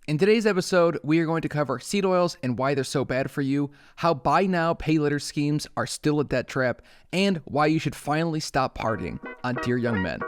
In today's episode, we are going to cover seed oils and why they're so bad for you, how buy now, pay later schemes are still a debt trap, and why you should finally stop partying on Dear Young Men.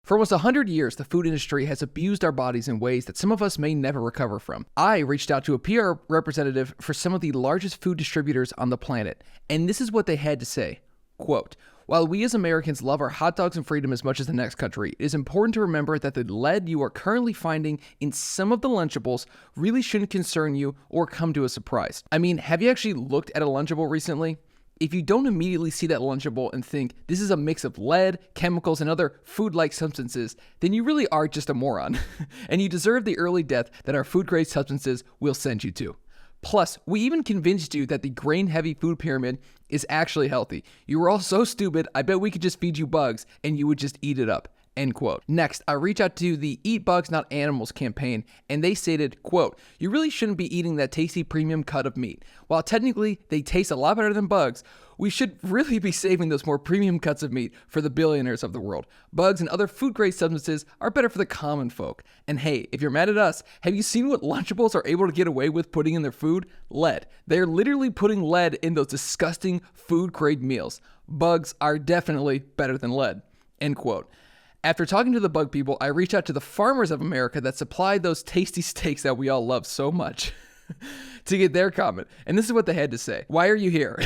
For almost 100 years, the food industry has abused our bodies in ways that some of us may never recover from. I reached out to a PR representative for some of the largest food distributors on the planet, and this is what they had to say. Quote, "While we as Americans love our hot dogs and freedom as much as the next country, it is important to remember that the lead you are currently finding in some of the Lunchables really shouldn't concern you or come to a surprise. I mean, have you actually looked at a Lunchable recently? If you don't immediately see that Lunchable and think this is a mix of lead, chemicals, and other food-like substances, then you really are just a moron, and you deserve the early death that our food-grade substances will send you to. Plus, we even convinced you that the grain-heavy food pyramid is actually healthy. You were all so stupid, I bet we could just feed you bugs, and you would just eat it up." End quote. Next, I reach out to the Eat Bugs Not Animals campaign, and they stated, quote, "You really shouldn't be eating that tasty premium cut of meat. While technically they taste a lot better than bugs, we should really be saving those more premium cuts of meat for the billionaires of the world. Bugs and other food-grade substances are better for the common folk. And hey, if you're mad at us, have you seen what Lunchables are able to get away with putting in their food? Lead. They're literally putting lead in those disgusting food-grade meals. Bugs are definitely better than lead." End quote. After talking to the bug people, I reached out to the farmers of America that supplied those tasty steaks that we all love so much to get their comment. And this is what they had to say. "Why are you here?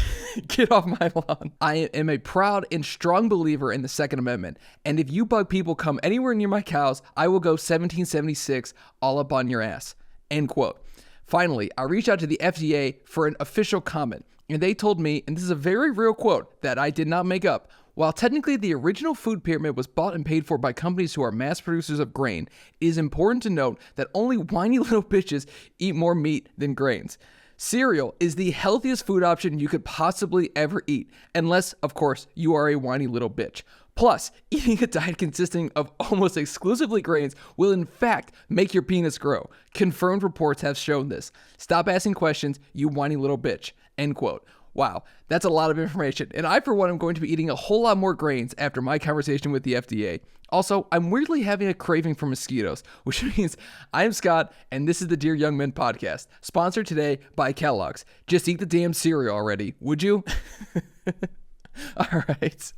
Get off my lawn. I am a proud and strong believer in the Second Amendment. And if you bug people come anywhere near my cows, I will go 1776 all up on your ass." End quote. Finally, I reached out to the FDA for an official comment. And they told me, and this is a very real quote that I did not make up, "While technically the original food pyramid was bought and paid for by companies who are mass producers of grain, it is important to note that only whiny little bitches eat more meat than grains. Cereal is the healthiest food option you could possibly ever eat, unless, of course, you are a whiny little bitch. Plus, eating a diet consisting of almost exclusively grains will in fact make your penis grow. Confirmed reports have shown this. Stop asking questions, you whiny little bitch." End quote. Wow, that's a lot of information. And I, for one, am going to be eating a whole lot more grains after my conversation with the FDA. Also, I'm weirdly having a craving for mosquitoes, which means I'm Scott, and this is the Dear Young Men podcast, sponsored today by Kellogg's. Just eat the damn cereal already, would you? All right.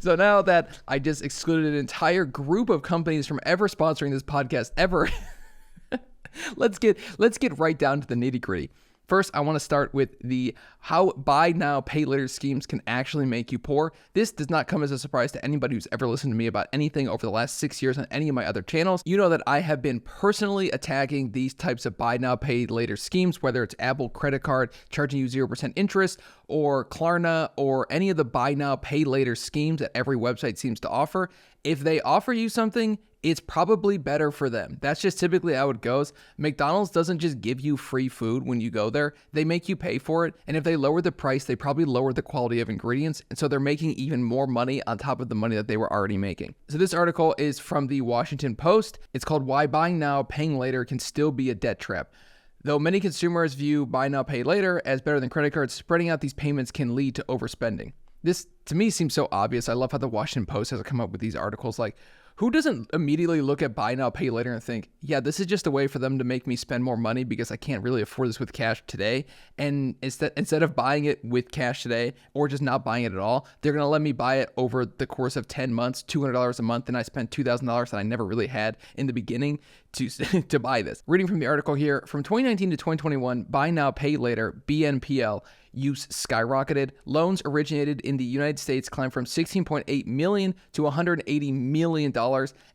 So now that I just excluded an entire group of companies from ever sponsoring this podcast ever, let's get right down to the nitty-gritty. First, I want to start with the how buy now, pay later schemes can actually make you poor. This does not come as a surprise to anybody who's ever listened to me about anything over the last 6 years on any of my other channels. You know that I have been personally attacking these types of buy now, pay later schemes, whether it's Apple credit card charging you 0% interest, or Klarna, or any of the buy now, pay later schemes that every website seems to offer. If they offer you something, it's probably better for them. That's just typically how it goes. McDonald's doesn't just give you free food when you go there. They make you pay for it. And if they lower the price, they probably lower the quality of ingredients. And so they're making even more money on top of the money that they were already making. So this article is from the Washington Post. It's called "Why Buying Now, Paying Later Can Still Be a Debt Trap." Though many consumers view buy now, pay later as better than credit cards, spreading out these payments can lead to overspending. This, to me, seems so obvious. I love how the Washington Post has come up with these articles. Like, who doesn't immediately look at buy now, pay later and think, yeah, this is just a way for them to make me spend more money because I can't really afford this with cash today. And instead of buying it with cash today or just not buying it at all, they're going to let me buy it over the course of 10 months, $200 a month, and I spent $2,000 that I never really had in the beginning to buy this. Reading from the article here, from 2019 to 2021, buy now, pay later, BNPL, use skyrocketed. Loans originated in the United States climbed from $16.8 million to $180 million,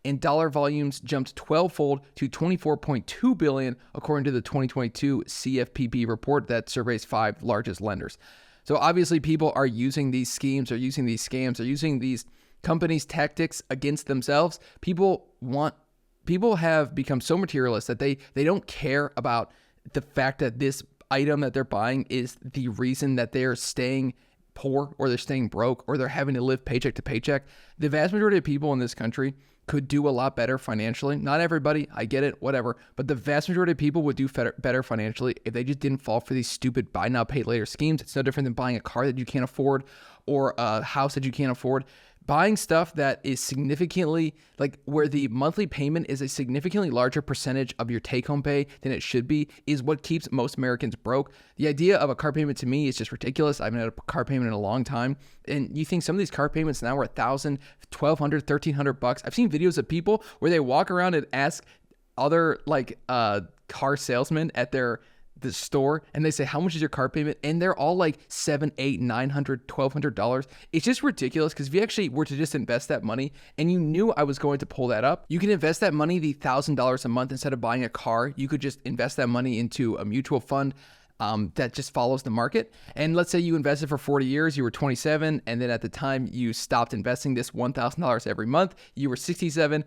and dollar volumes jumped 12-fold to $24.2 billion, according to the 2022 CFPB report that surveys 5 largest lenders. So obviously people are using these schemes, or using these scams, or using these companies' tactics against themselves. People have become so materialist that they don't care about the fact that this item that they're buying is the reason that they're staying poor, or they're staying broke, or they're having to live paycheck to paycheck. The vast majority of people in this country could do a lot better financially. Not everybody, I get it, whatever. But the vast majority of people would do better financially if they just didn't fall for these stupid buy now, pay later schemes. It's no different than buying a car that you can't afford or a house that you can't afford. Buying stuff that is significantly, like where the monthly payment is a significantly larger percentage of your take-home pay than it should be, is what keeps most Americans broke. The idea of a car payment to me is just ridiculous. I haven't had a car payment in a long time. And you think some of these car payments now are $1,000, $1,200, $1,300. I've seen videos of people where they walk around and ask other car salesmen at the store and they say, how much is your car payment? And they're all like $700, $800, $900, $1,200. It's just ridiculous, because if you actually were to just invest that money, and you knew I was going to pull that up, you can invest that money, the $1,000 a month, instead of buying a car. You could just invest that money into a mutual fund that just follows the market. And let's say you invested for 40 years, you were 27, and then at the time you stopped investing this $1,000 every month, you were 67,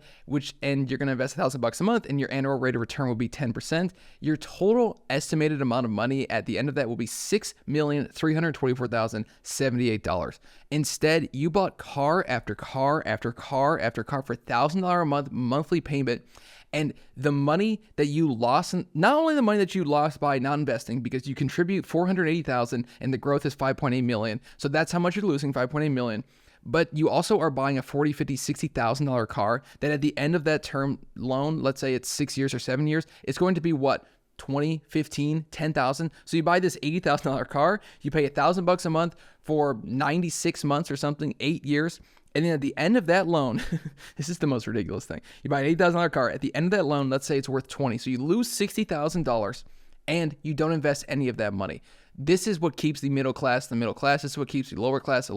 and you're going to invest $1,000 a month, and your annual rate of return will be 10%. Your total estimated amount of money at the end of that will be $6,324,078. Instead, you bought car after car after car after car for $1,000 a month monthly payment. And the money that you lost, not only the money that you lost by not investing, because you contribute $480,000 and the growth is $5.8 million. So that's how much you're losing, $5.8 million. But you also are buying a $40,000, $50,000, $60,000 car that at the end of that term loan, let's say it's 6 years or 7 years, it's going to be what? 20, 15, 10,000. So you buy this $80,000 car, you pay $1,000 a month for 96 months or something, 8 years. And then at the end of that loan, this is the most ridiculous thing. You buy an $8,000 car. At the end of that loan, let's say it's worth 20. So you lose $60,000 and you don't invest any of that money. This is what keeps the middle class. This is what keeps the lower class.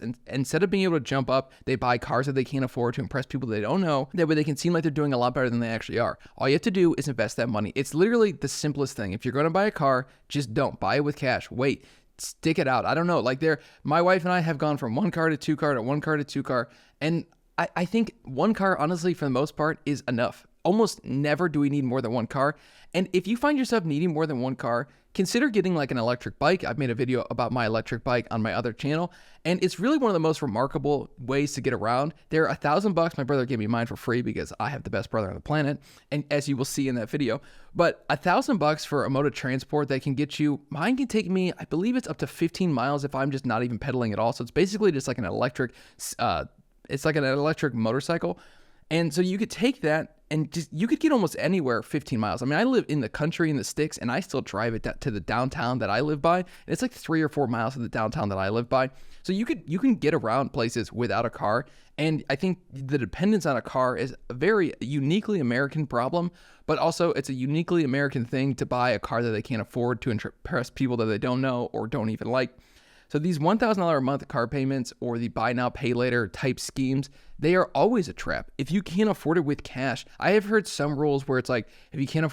And instead of being able to jump up, they buy cars that they can't afford to impress people they don't know. That way they can seem like they're doing a lot better than they actually are. All you have to do is invest that money. It's literally the simplest thing. If you're going to buy a car, just don't. Buy it with cash. Wait. Stick it out. I don't know. My wife and I have gone from one car to two car to one car to two car. And I think one car, honestly, for the most part, is enough. Almost never do we need more than one car. And if you find yourself needing more than one car, consider getting like an electric bike. I've made a video about my electric bike on my other channel, and it's really one of the most remarkable ways to get around. They're $1,000. My brother gave me mine for free because I have the best brother on the planet, and as you will see in that video. But $1,000 for a mode of transport that can get you, mine can take me, I believe it's up to 15 miles if I'm just not even pedaling at all. So it's basically just like an electric, motorcycle. And so you could take that and you could get almost anywhere 15 miles. I mean, I live in the country in the sticks, and I still drive it to the downtown that I live by. And it's like 3 or 4 miles to the downtown that I live by. So you can get around places without a car. And I think the dependence on a car is a very uniquely American problem, but also it's a uniquely American thing to buy a car that they can't afford to impress people that they don't know or don't even like. So these $1,000 a month car payments or the buy now, pay later type schemes, they are always a trap. If you can't afford it with cash, I have heard some rules where it's like, if you can't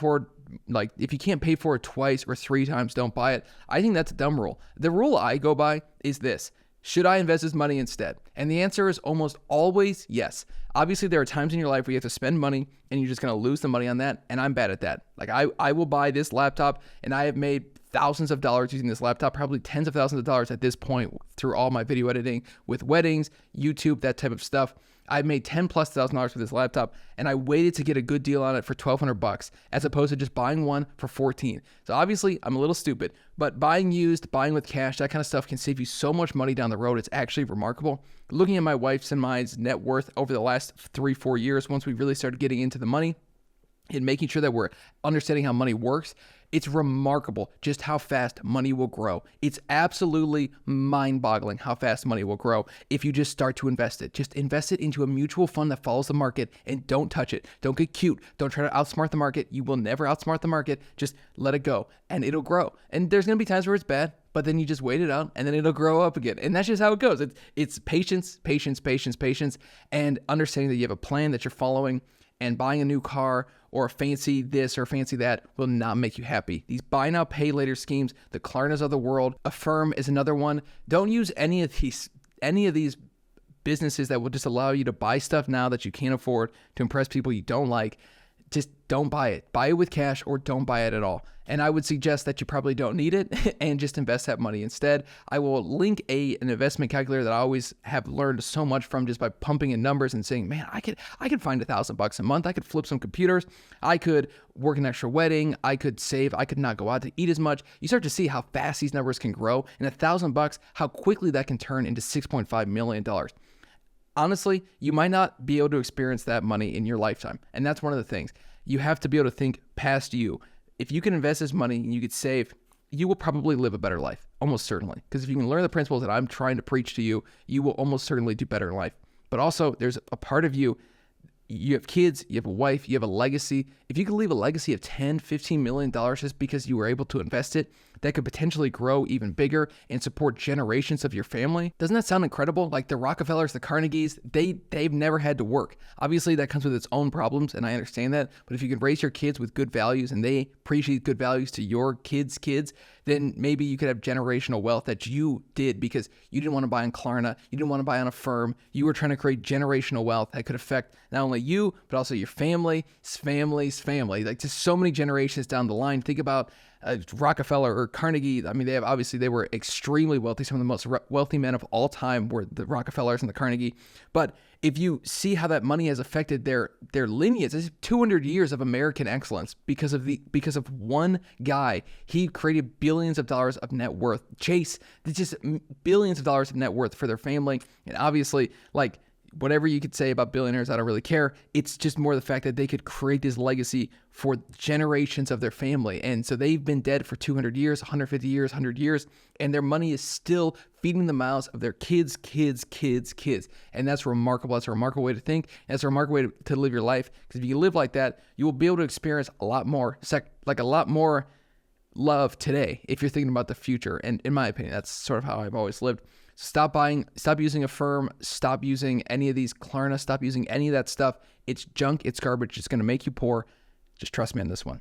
pay for it twice or 3 times, don't buy it. I think that's a dumb rule. The rule I go by is this: should I invest this money instead? And the answer is almost always yes. Obviously, there are times in your life where you have to spend money and you're just going to lose the money on that. And I'm bad at that. Like I will buy this laptop, and I have made thousands of dollars using this laptop, probably tens of thousands of dollars at this point through all my video editing with weddings, YouTube, that type of stuff. I've made $10,000+ with this laptop, and I waited to get a good deal on it for $1,200 as opposed to just buying one for $14. So obviously I'm a little stupid, but buying used, buying with cash, that kind of stuff can save you so much money down the road. It's actually remarkable. Looking at my wife's and mine's net worth over the last 3-4 years, once we really started getting into the money and making sure that we're understanding how money works, it's remarkable just how fast money will grow. It's absolutely mind-boggling how fast money will grow if you just start to invest it. Just invest it into a mutual fund that follows the market and don't touch it. Don't get cute. Don't try to outsmart the market. You will never outsmart the market. Just let it go and it'll grow. And there's going to be times where it's bad, but then you just wait it out and then it'll grow up again. And that's just how it goes. It's patience, and understanding that you have a plan that you're following. And buying a new car or fancy this or fancy that will not make you happy. These buy now, pay later schemes, the Klarnas of the world, Affirm is another one. Don't use any of these businesses that will just allow you to buy stuff now that you can't afford to impress people you don't like. just don't buy it. Buy it with cash or don't buy it at all. And I would suggest that you probably don't need it and just invest that money instead. I will link an investment calculator that I always have learned so much from just by pumping in numbers and saying, man, I could find $1,000 a month. I could flip some computers. I could work an extra wedding. I could save. I could not go out to eat as much. You start to see how fast these numbers can grow, and $1,000, how quickly that can turn into $6.5 million. Honestly, you might not be able to experience that money in your lifetime. And that's one of the things. You have to be able to think past you. If you can invest this money and you could save, you will probably live a better life, almost certainly. Because if you can learn the principles that I'm trying to preach to you, you will almost certainly do better in life. But also, there's a part of you, you have kids, you have a wife, you have a legacy. If you could leave a legacy of $10, $15 million just because you were able to invest it, that could potentially grow even bigger and support generations of your family. Doesn't that sound incredible? Like the Rockefellers, the Carnegies, they've never had to work. Obviously, that comes with its own problems, and I understand that. But if you can raise your kids with good values and they preach these good values to your kids' kids, then maybe you could have generational wealth that you did because you didn't want to buy on Klarna, you didn't want to buy on a firm. You were trying to create generational wealth that could affect not only you, but also your family's family. Like just so many generations down the line. Think about Rockefeller or Carnegie. I mean, they were extremely wealthy. Some of the most wealthy men of all time were the Rockefellers and the Carnegie. But if you see how that money has affected their lineage, it's 200 years of American excellence because of one guy. He created billions of dollars of net worth. Chase, just billions of dollars of net worth for their family. And obviously, like, whatever you could say about billionaires, I don't really care. It's just more the fact that they could create this legacy for generations of their family. And so they've been dead for 200 years, 150 years, 100 years, and their money is still feeding the mouths of their kids. And that's remarkable. That's a remarkable way to think. And that's a remarkable way to live your life. Because if you live like that, you will be able to experience a lot more love today if you're thinking about the future. And in my opinion, that's sort of how I've always lived. Stop using a firm, stop using any of these Klarna, stop using any of that stuff. It's junk, it's garbage, it's going to make you poor. Just trust me on this one.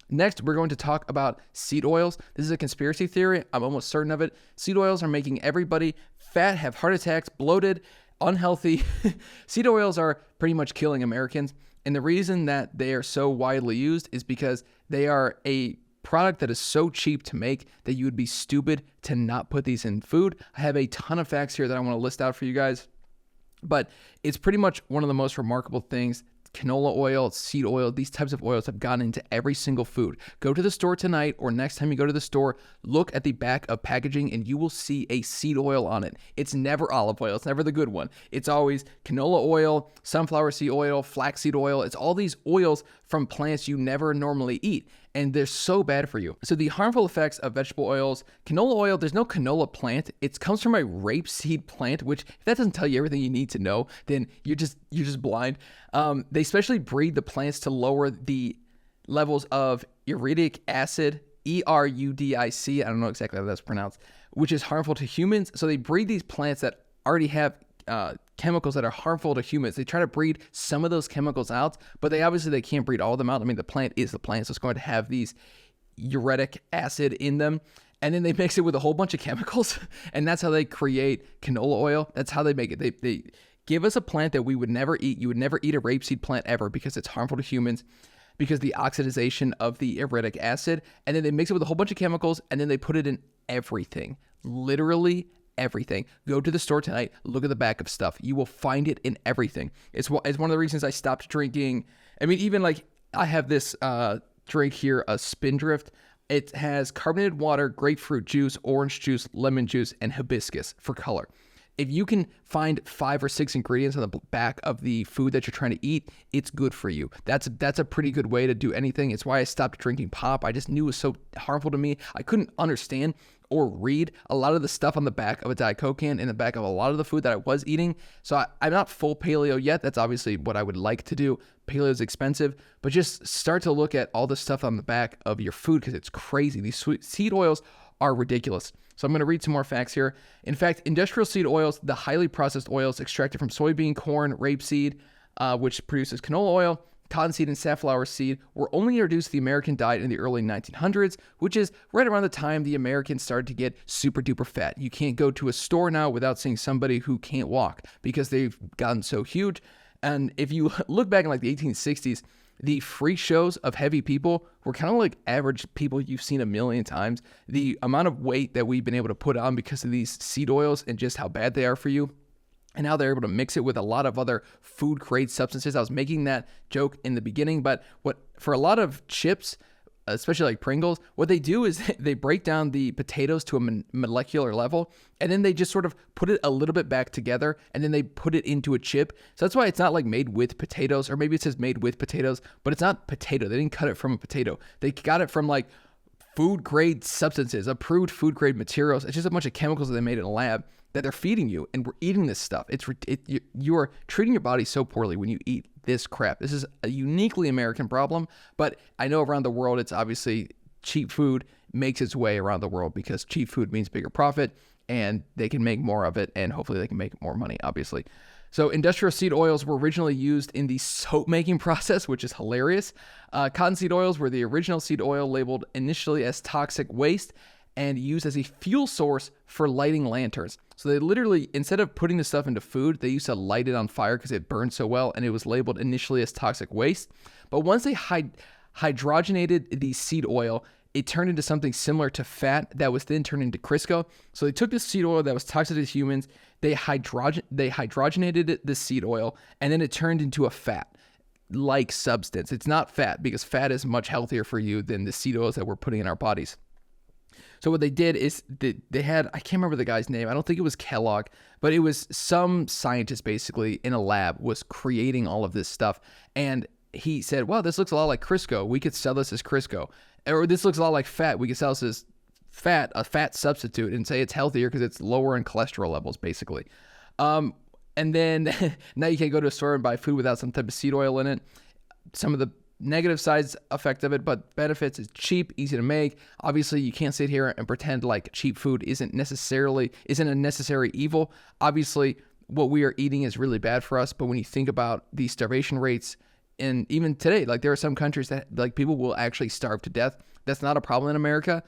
Next, we're going to talk about seed oils. This is a conspiracy theory. I'm almost certain of it. Seed oils are making everybody fat, have heart attacks, bloated, unhealthy. Seed oils are pretty much killing Americans. And the reason that they are so widely used is because they are a product that is so cheap to make that you would be stupid to not put these in food. I have a ton of facts here that I want to list out for you guys, but it's pretty much one of the most remarkable things. Canola oil, seed oil, these types of oils have gone into every single food. Go to the store tonight or next time you go to the store, look at the back of packaging and you will see a seed oil on it. It's never olive oil. It's never the good one. It's always canola oil, sunflower seed oil, flaxseed oil. It's all these oils from plants you never normally eat. And they're so bad for you. So the harmful effects of vegetable oils, canola oil, there's no canola plant. It comes from a rapeseed plant, which if that doesn't tell you everything you need to know, then you're just blind. They especially breed the plants to lower the levels of uric acid, ERUDIC, I don't know exactly how that's pronounced, which is harmful to humans. So they breed these plants that already have chemicals that are harmful to humans. They try to breed some of those chemicals out, but they can't breed all of them out. I mean, the plant is the plant, so it's going to have these uric acid in them. And then they mix it with a whole bunch of chemicals, and that's how they create canola oil. That's how they make it. They give us a plant that we would never eat. You would never eat a rapeseed plant ever because it's harmful to humans, because the oxidization of the uric acid. And then they mix it with a whole bunch of chemicals, and then they put it in everything. Literally everything. Go to the store tonight, look at the back of stuff. You will find it in everything. It's one of the reasons I stopped drinking. I mean, even like I have this drink here, a Spindrift. It has carbonated water, grapefruit juice, orange juice, lemon juice, and hibiscus for color. If you can find 5 or 6 ingredients on the back of the food that you're trying to eat, it's good for you. That's a pretty good way to do anything. It's why I stopped drinking pop. I just knew it was so harmful to me. I couldn't understand or read a lot of the stuff on the back of a Diet Coke can, in the back of a lot of the food that I was eating. So I'm not full paleo yet. That's obviously what I would like to do. Paleo is expensive, but just start to look at all the stuff on the back of your food because it's crazy. These seed oils are ridiculous. So I'm going to read some more facts here. In fact, industrial seed oils, the highly processed oils extracted from soybean, corn, rapeseed, which produces canola oil, cottonseed, and safflower seed, were only introduced to the American diet in the early 1900s, which is right around the time the Americans started to get super duper fat. You can't go to a store now without seeing somebody who can't walk because they've gotten so huge. And if you look back in like the 1860s, The freak shows of heavy people were kind of like average people you've seen a million times. The amount of weight that we've been able to put on because of these seed oils and just how bad they are for you, and how they're able to mix it with a lot of other food grade substances. I was making that joke in the beginning, but what for a lot of chips, especially like Pringles, what they do is they break down the potatoes to a molecular level, and then they just sort of put it a little bit back together, and then they put it into a chip. So that's why it's not like made with potatoes, or maybe it says made with potatoes, but it's not potato. They didn't cut it from a potato. They got it from like food grade substances, approved food grade materials. It's just a bunch of chemicals that they made in a lab that they're feeding you, and we're eating this stuff. You are treating your body so poorly when you eat this crap. This is a uniquely American problem, but I know around the world, it's obviously cheap food makes its way around the world because cheap food means bigger profit, and they can make more of it, and hopefully they can make more money, obviously. So industrial seed oils were originally used in the soap making process, which is hilarious. Cottonseed oils were the original seed oil labeled initially as toxic waste and used as a fuel source for lighting lanterns. So they literally, instead of putting the stuff into food, they used to light it on fire because it burned so well, and it was labeled initially as toxic waste. But once they hydrogenated the seed oil, it turned into something similar to fat that was then turned into Crisco. So they took this seed oil that was toxic to humans, they hydrogenated the seed oil, and then it turned into a fat-like substance. It's not fat because fat is much healthier for you than the seed oils that we're putting in our bodies. So what they did is they had, I can't remember the guy's name. I don't think it was Kellogg, but it was some scientist basically in a lab was creating all of this stuff. And he said, wow, this looks a lot like Crisco. We could sell this as Crisco. Or this looks a lot like fat. We could sell this as a fat substitute, and say it's healthier because it's lower in cholesterol levels, basically. And then now you can't go to a store and buy food without some type of seed oil in it. Some of the negative sides effect of it, but benefits is cheap, easy to make. Obviously, you can't sit here and pretend like cheap food isn't a necessary evil. Obviously, what we are eating is really bad for us, but when you think about the starvation rates, and even today, like there are some countries that like people will actually starve to death. That's not a problem in America.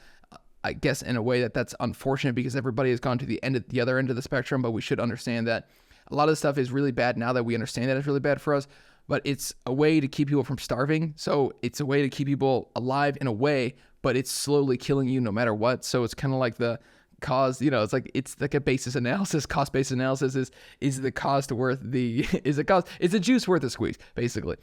I guess in a way that's unfortunate because everybody has gone to the other end of the spectrum, but we should understand that a lot of the stuff is really bad now that we understand that it's really bad for us. But it's a way to keep people from starving. So it's a way to keep people alive in a way, but it's slowly killing you no matter what. So it's kind of like the cause, it's like a basis analysis. Cost-based analysis is the cost worth is the juice worth the squeeze, basically.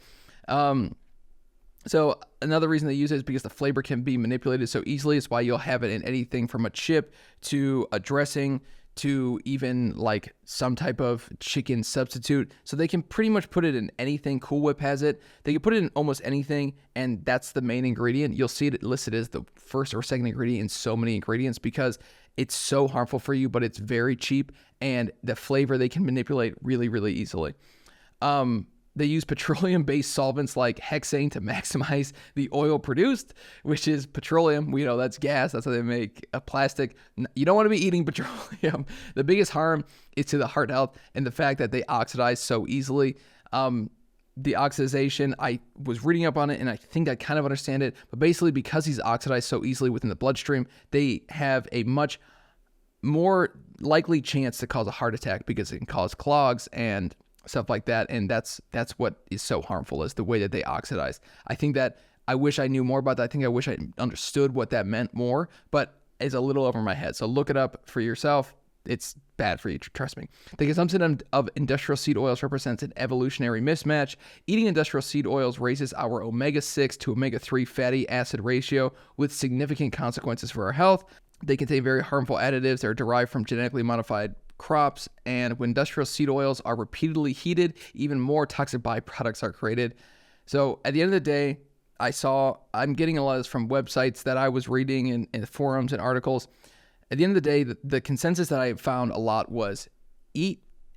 So another reason they use it is because the flavor can be manipulated so easily. It's why you'll have it in anything from a chip to a dressing to even like some type of chicken substitute. So they can pretty much put it in anything. Cool Whip has it. They can put it in almost anything, and that's the main ingredient. You'll see it listed as the first or second ingredient in so many ingredients because it's so harmful for you, but it's very cheap, and the flavor they can manipulate really, really easily. They use petroleum-based solvents like hexane to maximize the oil produced, which is petroleum. We know that's gas. That's how they make a plastic. You don't want to be eating petroleum. The biggest harm is to the heart health and the fact that they oxidize so easily. The oxidization, I was reading up on it, and I think I kind of understand it. But basically, because these oxidize so easily within the bloodstream, they have a much more likely chance to cause a heart attack because it can cause clogs and stuff like that, and that's what is so harmful is the way that they oxidize. I think that I wish I knew more about that. I think I wish I understood what that meant more, but it's a little over my head. So look it up for yourself. It's bad for you, trust me. The consumption of industrial seed oils represents an evolutionary mismatch. Eating industrial seed oils raises our omega-6 to omega-3 fatty acid ratio with significant consequences for our health. They contain very harmful additives that are derived from genetically modified crops, and when industrial seed oils are repeatedly heated, even more toxic byproducts are created. So at the end of the day, I'm getting a lot of this from websites that I was reading in forums and articles. At the end of the day, the consensus that I found a lot was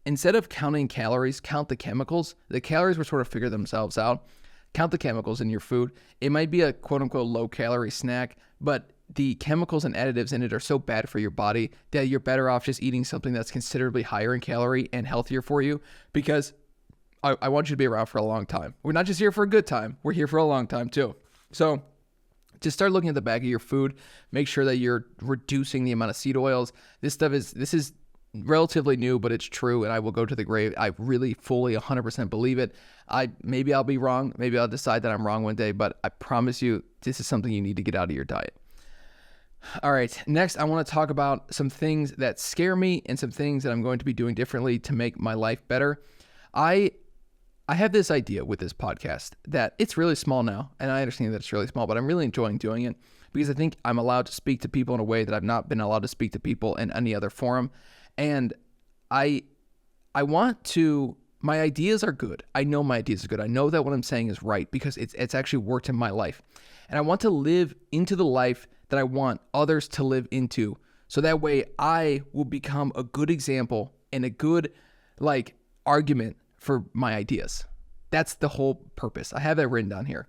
instead of counting calories, count the chemicals. The calories will sort of figure themselves out. Count the chemicals in your food. It might be a quote unquote low calorie snack, but the chemicals and additives in it are so bad for your body that you're better off just eating something that's considerably higher in calorie and healthier for you, because I want you to be around for a long time. We're not just here for a good time. We're here for a long time too. So just start looking at the back of your food. Make sure that you're reducing the amount of seed oils. This is relatively new, but it's true, and I will go to the grave. I really fully 100% believe it. Maybe I'll be wrong. Maybe I'll decide that I'm wrong one day, but I promise you, this is something you need to get out of your diet. All right, next I want to talk about some things that scare me and some things that I'm going to be doing differently to make my life better. I have this idea with this podcast that it's really small now, and I understand that it's really small, but I'm really enjoying doing it because I think I'm allowed to speak to people in a way that I've not been allowed to speak to people in any other forum. And I want to, my ideas are good. I know my ideas are good. I know that what I'm saying is right because it's actually worked in my life. And I want to live into the life that I want others to live into. So that way I will become a good example and a good argument for my ideas. That's the whole purpose. I have that written down here.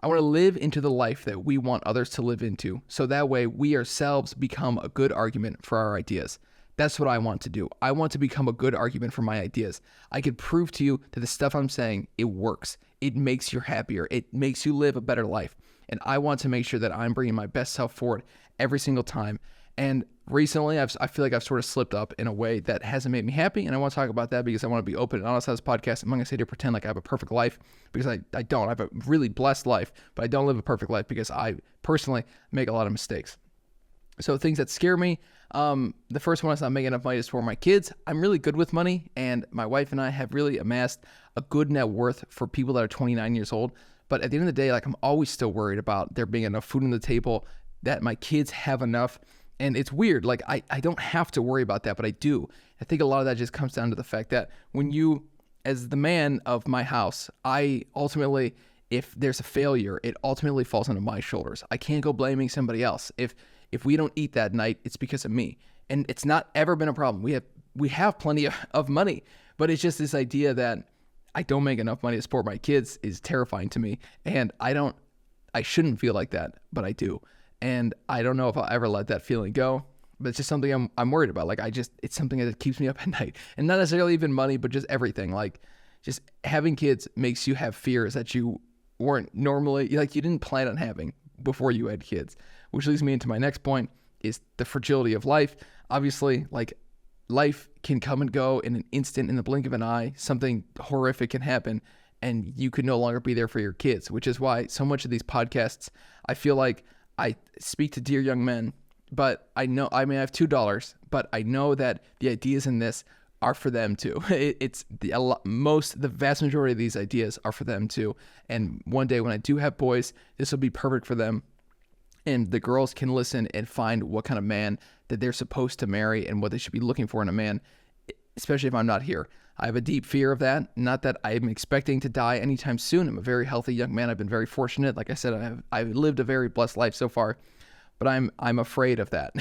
I want to live into the life that we want others to live into. So that way we ourselves become a good argument for our ideas. That's what I want to do. I want to become a good argument for my ideas. I could prove to you that the stuff I'm saying, it works. It makes you happier. It makes you live a better life. And I want to make sure that I'm bringing my best self forward every single time. And recently, I feel like I've sort of slipped up in a way that hasn't made me happy. And I want to talk about that because I want to be open and honest on this podcast. I'm not going to sit here and pretend like I have a perfect life because I don't. I have a really blessed life, but I don't live a perfect life because I personally make a lot of mistakes. So things that scare me, the first one is not making enough money to support my kids. I'm really good with money, and my wife and I have really amassed a good net worth for people that are 29 years old. But at the end of the day, I'm always still worried about there being enough food on the table, that my kids have enough. And it's weird. I don't have to worry about that, but I do. I think a lot of that just comes down to the fact that when you, as the man of my house, I ultimately, if there's a failure, it ultimately falls onto my shoulders. I can't go blaming somebody else. If we don't eat that night, it's because of me. And it's not ever been a problem. We have plenty of money, but it's just this idea that I don't make enough money to support my kids is terrifying to me. And I shouldn't feel like that, but I do. And I don't know if I'll ever let that feeling go, but it's just something I'm worried about. It's something that keeps me up at night, and not necessarily even money, but just everything. Just having kids makes you have fears that you weren't normally, you didn't plan on having before you had kids, which leads me into my next point is the fragility of life. Obviously, life can come and go in an instant, in the blink of an eye. Something horrific can happen and you could no longer be there for your kids, which is why so much of these podcasts, I feel like I speak to dear young men, but I have $2, but I know that the ideas in this are for them too. The vast majority of these ideas are for them too. And one day when I do have boys, this will be perfect for them. And the girls can listen and find what kind of man that they're supposed to marry and what they should be looking for in a man, especially if I'm not here. I have a deep fear of that. Not that I'm expecting to die anytime soon. I'm a very healthy young man. I've been very fortunate. Like I said, I've lived a very blessed life so far, but I'm afraid of that.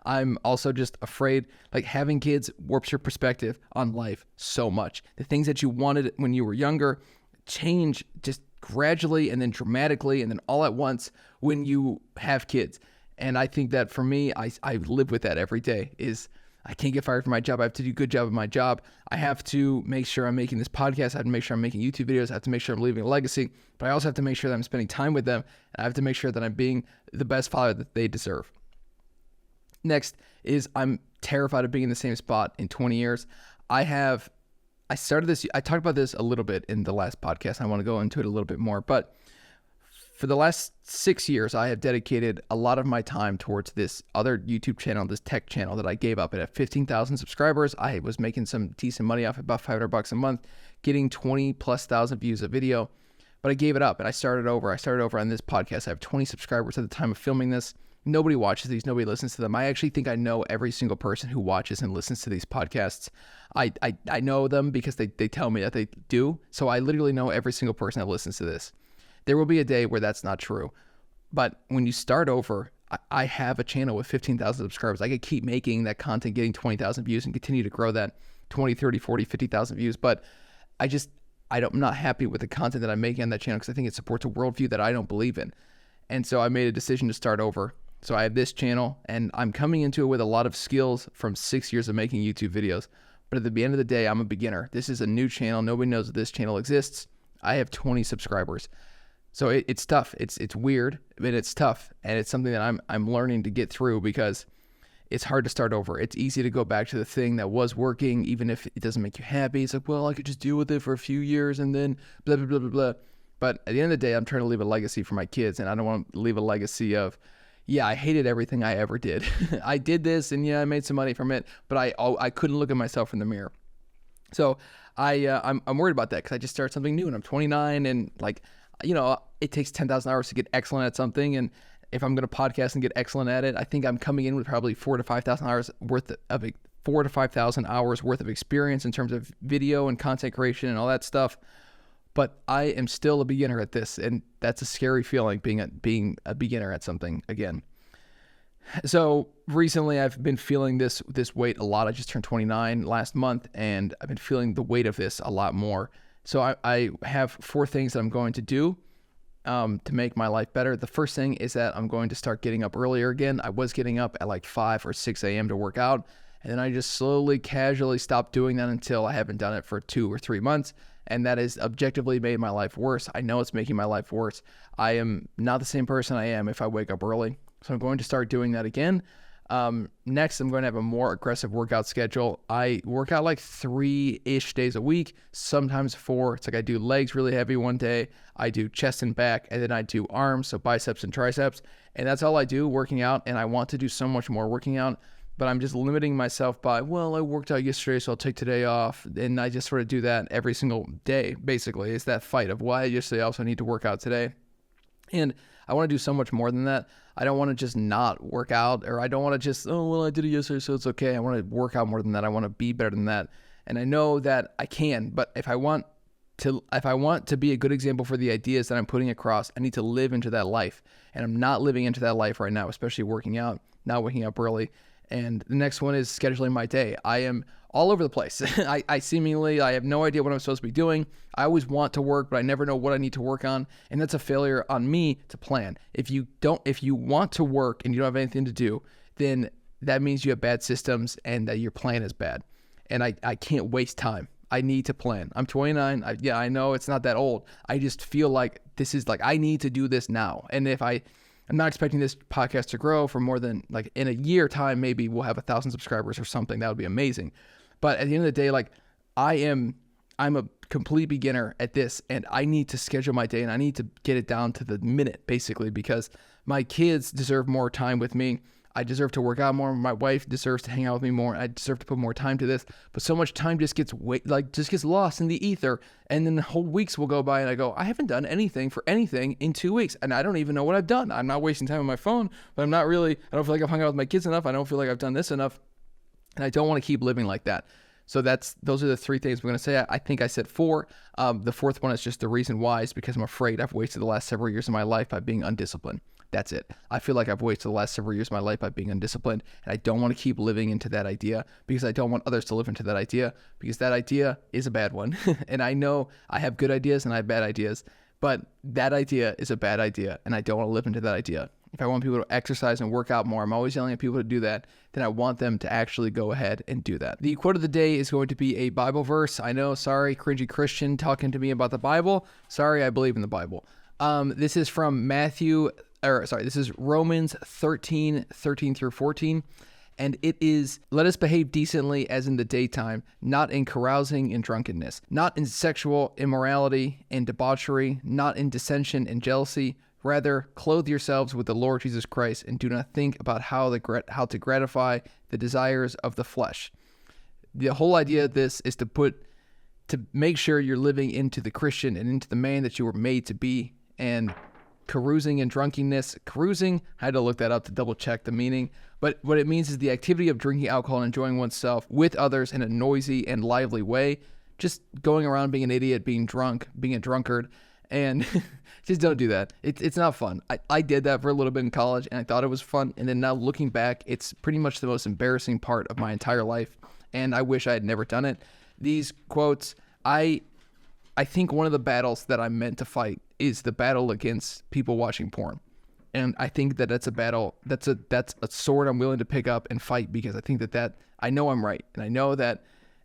I'm also just afraid, having kids warps your perspective on life so much. The things that you wanted when you were younger change just gradually and then dramatically and then all at once when you have kids. And I think that for me, I live with that every day is I can't get fired from my job. I have to do a good job of my job. I have to make sure I'm making this podcast. I have to make sure I'm making YouTube videos. I have to make sure I'm leaving a legacy, but I also have to make sure that I'm spending time with them. And I have to make sure that I'm being the best father that they deserve. Next is I'm terrified of being in the same spot in 20 years. I talked about this a little bit in the last podcast. I want to go into it a little bit more, but for the last 6 years, I have dedicated a lot of my time towards this other YouTube channel, this tech channel that I gave up. It had 15,000 subscribers. I was making some decent money off it, about $500 a month, getting 20,000+ views a video, but I gave it up and I started over. I started over on this podcast. I have 20 subscribers at the time of filming this. Nobody watches these. Nobody listens to them. I actually think I know every single person who watches and listens to these podcasts. I know them because they tell me that they do. So I literally know every single person that listens to this. There will be a day where that's not true. But when you start over, I have a channel with 15,000 subscribers. I could keep making that content, getting 20,000 views and continue to grow that 20, 30, 40, 50,000 views. But I'm not happy with the content that I'm making on that channel because I think it supports a worldview that I don't believe in. And so I made a decision to start over. So I have this channel and I'm coming into it with a lot of skills from 6 years of making YouTube videos. But at the end of the day, I'm a beginner. This is a new channel. Nobody knows that this channel exists. I have 20 subscribers. So it's tough. It's weird, but it's tough. And it's something that I'm learning to get through because it's hard to start over. It's easy to go back to the thing that was working, even if it doesn't make you happy. It's like, well, I could just deal with it for a few years and then blah, blah, blah, blah, blah. But at the end of the day, I'm trying to leave a legacy for my kids, and I don't want to leave a legacy of, yeah, I hated everything I ever did. I did this, and yeah, I made some money from it, but I couldn't look at myself in the mirror. So I'm worried about that because I just started something new, and I'm 29, and like, it takes 10,000 hours to get excellent at something, and if I'm going to podcast and get excellent at it, I think I'm coming in with probably 4,000 to 5,000 hours worth of 4,000 to 5,000 hours worth of experience in terms of video and content creation and all that stuff. But I am still a beginner at this, and that's a scary feeling, being a beginner at something again. So recently I've been feeling this weight a lot. I just turned 29 last month, and I've been feeling the weight of this a lot more. So I have 4 things that I'm going to do to make my life better. The first thing is that I'm going to start getting up earlier again. I was getting up at like 5 or 6 a.m. to work out, and then I just slowly, casually stopped doing that until I haven't done it for 2 or 3 months, and that has objectively made my life worse. I know it's making my life worse. I am not the same person I am if I wake up early, so I'm going to start doing that again. Next, I'm going to have a more aggressive workout schedule. I work out like 3-ish days a week, sometimes 4. It's like I do legs really heavy one day, I do chest and back, and then I do arms, so biceps and triceps, and that's all I do working out, and I want to do so much more working out, but I'm just limiting myself by, well, I worked out yesterday, so I'll take today off, and I just sort of do that every single day, basically. It's that fight of why yesterday I also need to work out today. And I want to do so much more than that. I don't want to just not work out, or I don't want to just, oh, well, I did it yesterday, so it's okay. I want to work out more than that. I want to be better than that. And I know that I can, but if I want to be a good example for the ideas that I'm putting across, I need to live into that life. And I'm not living into that life right now, especially working out, not waking up early. And the next one is scheduling my day. I am all over the place. I have no idea what I'm supposed to be doing. I always want to work, but I never know what I need to work on. And that's a failure on me to plan. If you want to work and you don't have anything to do, then that means you have bad systems and that your plan is bad. And I can't waste time. I need to plan. I'm 29. I know it's not that old. I just feel like this is like, I need to do this now. And I'm not expecting this podcast to grow for more than like in a year time, maybe we'll have 1,000 subscribers or something. That would be amazing. But at the end of the day, like I'm a complete beginner at this, and I need to schedule my day, and I need to get it down to the minute, basically, because my kids deserve more time with me. I deserve to work out more. My wife deserves to hang out with me more. I deserve to put more time to this. But so much time just gets lost in the ether, and then whole weeks will go by, and I go, I haven't done anything in 2 weeks, and I don't even know what I've done. I'm not wasting time on my phone, but I don't feel like I've hung out with my kids enough. I don't feel like I've done this enough, and I don't want to keep living like that. So those are the 3 things I'm going to say. I think I said 4. The 4th one is just the reason why is because I'm afraid I've wasted the last several years of my life by being undisciplined. That's it. I feel like I've wasted the last several years of my life by being undisciplined, and I don't want to keep living into that idea because I don't want others to live into that idea, because that idea is a bad one. And I know I have good ideas and I have bad ideas, but that idea is a bad idea, and I don't want to live into that idea. If I want people to exercise and work out more, I'm always yelling at people to do that, then I want them to actually go ahead and do that. The quote of the day is going to be a Bible verse. I know, sorry, cringy Christian talking to me about the Bible. Sorry, I believe in the Bible. This is from this is Romans 13 through 14. And it is, let us behave decently as in the daytime, not in carousing and drunkenness, not in sexual immorality and debauchery, not in dissension and jealousy. Rather, clothe yourselves with the Lord Jesus Christ, and do not think about how to gratify the desires of the flesh. The whole idea of this is to make sure you're living into the Christian and into the man that you were made to be. And carousing and drunkenness, I had to look that up to double check the meaning, but what it means is the activity of drinking alcohol and enjoying oneself with others in a noisy and lively way, just going around being an idiot, being drunk, being a drunkard, and just don't do that. It's not fun. I did that for a little bit in college, and I thought it was fun, and then now looking back, it's pretty much the most embarrassing part of my entire life, and I wish I had never done it. These quotes, I think one of the battles that I'm meant to fight is the battle against people watching porn. And I think that that's a battle, that's a sword I'm willing to pick up and fight, because I think that I know I'm right. And I know that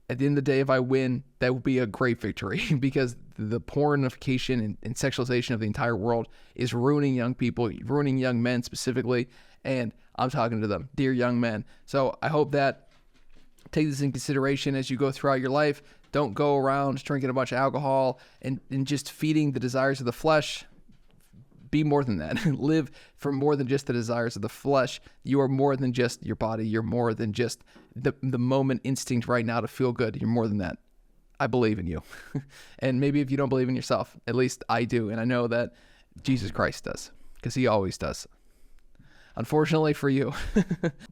at the end of the day, if I win, that will be a great victory, because the pornification and sexualization of the entire world is ruining young people, ruining young men specifically. and I'm talking to them, dear young men. So I hope that take this in consideration as you go throughout your life. Don't go around drinking a bunch of alcohol and just feeding the desires of the flesh. Be more than that. Live for more than just the desires of the flesh. You are more than just your body. You're more than just the moment instinct right now to feel good. You're more than that. I believe in you. And maybe if you don't believe in yourself, at least I do. And I know that Jesus Christ does, because he always does. Unfortunately for you,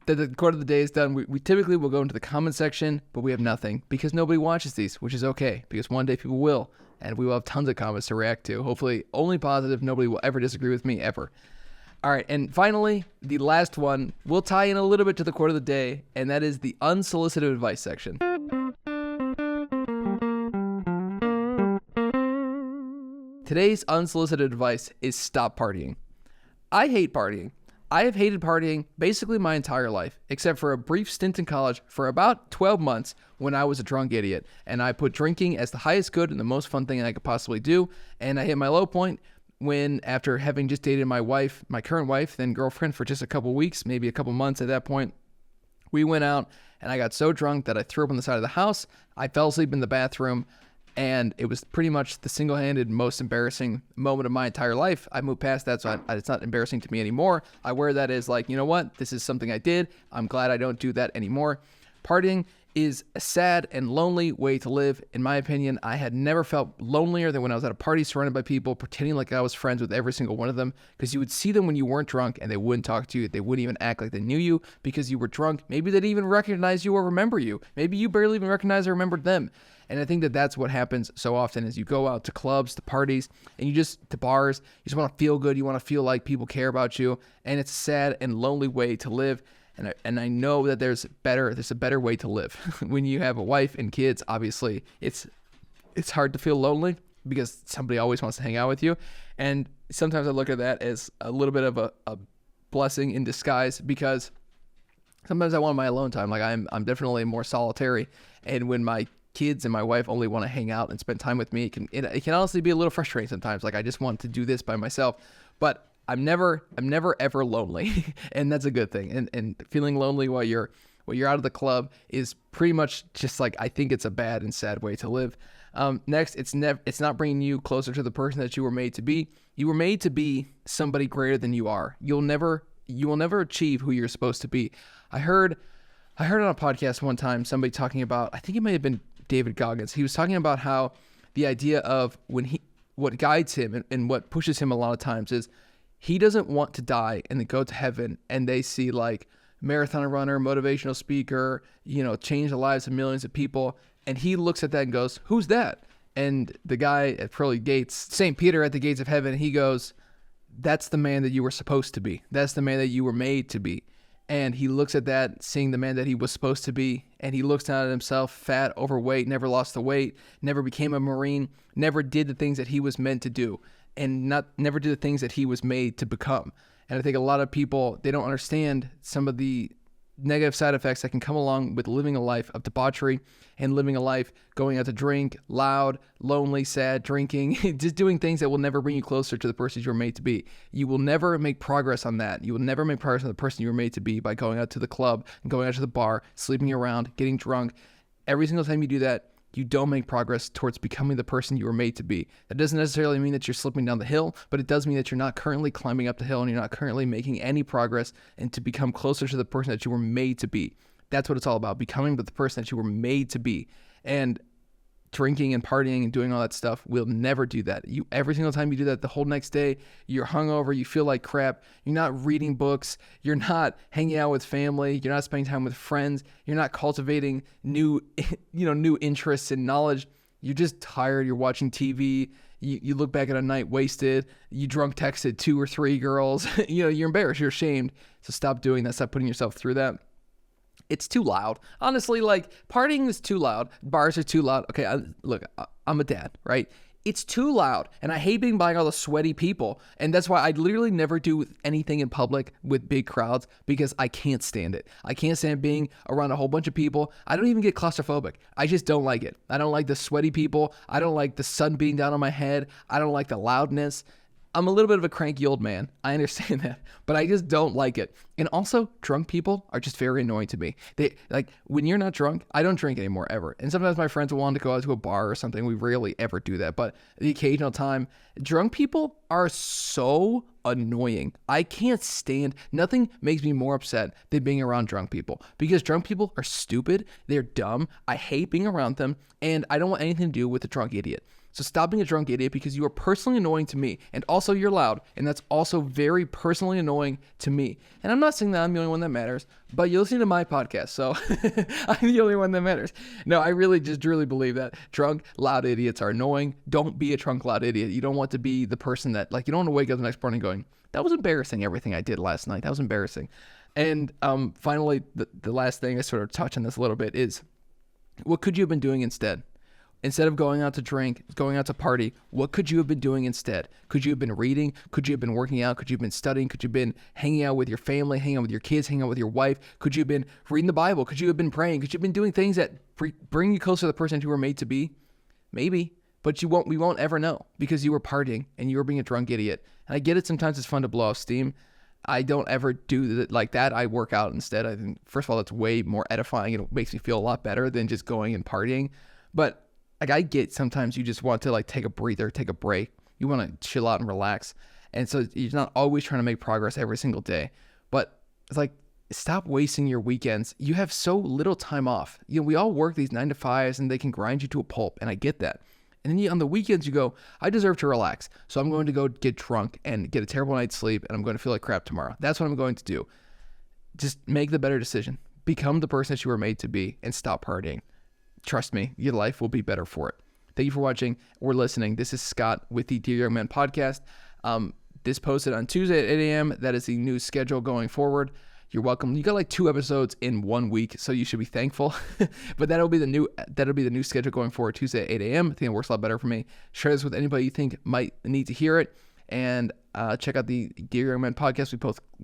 the quote of the day is done. We typically will go into the comment section, but we have nothing because nobody watches these, which is okay, because one day people will, and we will have tons of comments to react to. Hopefully only positive. Nobody will ever disagree with me, ever. All right, and finally, the last one will tie in a little bit to the quote of the day, and that is the unsolicited advice section. Today's unsolicited advice is stop partying. I hate partying. I have hated partying basically my entire life, except for a brief stint in college for about 12 months when I was a drunk idiot, and I put drinking as the highest good and the most fun thing I could possibly do, and I hit my low point when, after having just dated my wife, my current wife, then girlfriend for just a couple weeks, maybe a couple months at that point, we went out, and I got so drunk that I threw up on the side of the house. I fell asleep in the bathroom, and it was pretty much the single-handed most embarrassing moment of my entire life. I moved past that, so it's not embarrassing to me anymore. I wear that as like, you know what? This is something I did. I'm glad I don't do that anymore. Partying is a sad and lonely way to live. In my opinion, I had never felt lonelier than when I was at a party surrounded by people, pretending like I was friends with every single one of them, because you would see them when you weren't drunk, and they wouldn't talk to you. They wouldn't even act like they knew you because you were drunk. Maybe they didn't even recognize you or remember you. Maybe you barely even recognized or remembered them. And I think that that's what happens so often is you go out to clubs, to parties, and to bars. You just want to feel good. You want to feel like people care about you. And it's a sad and lonely way to live. And I know that there's a better way to live. When you have a wife and kids, obviously, it's hard to feel lonely because somebody always wants to hang out with you. And sometimes I look at that as a little bit of a blessing in disguise, because sometimes I want my alone time. Like I'm definitely more solitary. And when my kids and my wife only want to hang out and spend time with me, it can honestly be a little frustrating sometimes. Like I just want to do this by myself, but I'm never ever lonely. And that's a good thing. And feeling lonely while you're out of the club is pretty much just like, I think it's a bad and sad way to live. Next, it's not bringing you closer to the person that you were made to be. You were made to be somebody greater than you are. You will never achieve who you're supposed to be. I heard on a podcast one time somebody talking about, I think it may have been David Goggins. He was talking about how the idea of what guides him and what pushes him a lot of times is he doesn't want to die and then go to heaven and they see like marathon runner, motivational speaker, change the lives of millions of people. And he looks at that and goes, who's that? And the guy at pearly gates, St. Peter at the gates of heaven, he goes, that's the man that you were supposed to be. That's the man that you were made to be. And he looks at that, seeing the man that he was supposed to be, and he looks down at himself, fat, overweight, never lost the weight, never became a Marine, never did the things that he was meant to do, and never did the things that he was made to become. And I think a lot of people, they don't understand some of the negative side effects that can come along with living a life of debauchery and living a life going out to drink, loud, lonely, sad, drinking, just doing things that will never bring you closer to the person you were made to be. You will never make progress on that. You will never make progress on the person you were made to be by going out to the club and going out to the bar, sleeping around, getting drunk. Every single time you do that, you don't make progress towards becoming the person you were made to be. That doesn't necessarily mean that you're slipping down the hill, but it does mean that you're not currently climbing up the hill and you're not currently making any progress and to become closer to the person that you were made to be. That's what it's all about, becoming the person that you were made to be. And drinking and partying and doing all that stuff will never do that. Every single time you do that, the whole next day, you're hungover, you feel like crap, you're not reading books, you're not hanging out with family, you're not spending time with friends, you're not cultivating new interests and knowledge. You're just tired, you're watching TV, you look back at a night wasted, you drunk texted 2 or 3 girls, you're embarrassed, you're ashamed. So stop doing that, stop putting yourself through that. It's too loud. Honestly, like, partying is too loud. Bars are too loud. Okay, I'm a dad, right? It's too loud, and I hate being by all the sweaty people, and that's why I literally never do anything in public with big crowds, because I can't stand it. I can't stand being around a whole bunch of people. I don't even get claustrophobic. I just don't like it. I don't like the sweaty people. I don't like the sun beating down on my head. I don't like the loudness. I'm a little bit of a cranky old man. I understand that, but I just don't like it. And also, drunk people are just very annoying to me. They like when you're not drunk, I don't drink anymore ever. And sometimes my friends will want to go out to a bar or something. We rarely ever do that, but the occasional time, drunk people are so annoying. I can't stand, nothing makes me more upset than being around drunk people because drunk people are stupid. They're dumb. I hate being around them and I don't want anything to do with a drunk idiot. So stop being a drunk idiot because you are personally annoying to me. And also you're loud. And that's also very personally annoying to me. And I'm not saying that I'm the only one that matters, but you're listening to my podcast. So I'm the only one that matters. No, I really just truly believe that drunk, loud idiots are annoying. Don't be a drunk, loud idiot. You don't want to be the person that, like, you don't want to wake up the next morning going, that was embarrassing, everything I did last night. That was embarrassing. And finally, the last thing, I sort of touch on this a little bit, is what could you have been doing instead? Instead of going out to drink, going out to party, what could you have been doing instead? Could you have been reading? Could you have been working out? Could you have been studying? Could you have been hanging out with your family, hanging out with your kids, hanging out with your wife? Could you have been reading the Bible? Could you have been praying? Could you have been doing things that bring you closer to the person you were made to be? Maybe, but we won't ever know because you were partying and you were being a drunk idiot. And I get it, sometimes it's fun to blow off steam. I don't ever do it like that. I work out instead. I think, first of all, that's way more edifying and it makes me feel a lot better than just going and partying. But like, I get sometimes you just want to like take a breather, take a break. You want to chill out and relax. And so you're not always trying to make progress every single day. But it's like, stop wasting your weekends. You have so little time off. You know, we all work these 9 to 5s and they can grind you to a pulp. And I get that. And then on the weekends you go, I deserve to relax. So I'm going to go get drunk and get a terrible night's sleep. And I'm going to feel like crap tomorrow. That's what I'm going to do. Just make the better decision. Become the person that you were made to be and stop partying. Trust me, your life will be better for it. Thank you for watching or listening. This is Scott with the Dear Young Man podcast. This posted on Tuesday at 8 a.m. That is the new schedule going forward. You're welcome. You got like 2 episodes in 1 week, so you should be thankful. But that'll be the new schedule going forward, Tuesday at 8 a.m. I think it works a lot better for me. Share this with anybody you think might need to hear it. And check out the Dear Young Man podcast. We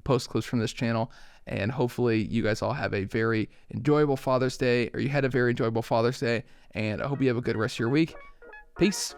post clips from this channel. And hopefully you guys all have a very enjoyable Father's Day, or you had a very enjoyable Father's Day. And I hope you have a good rest of your week. Peace.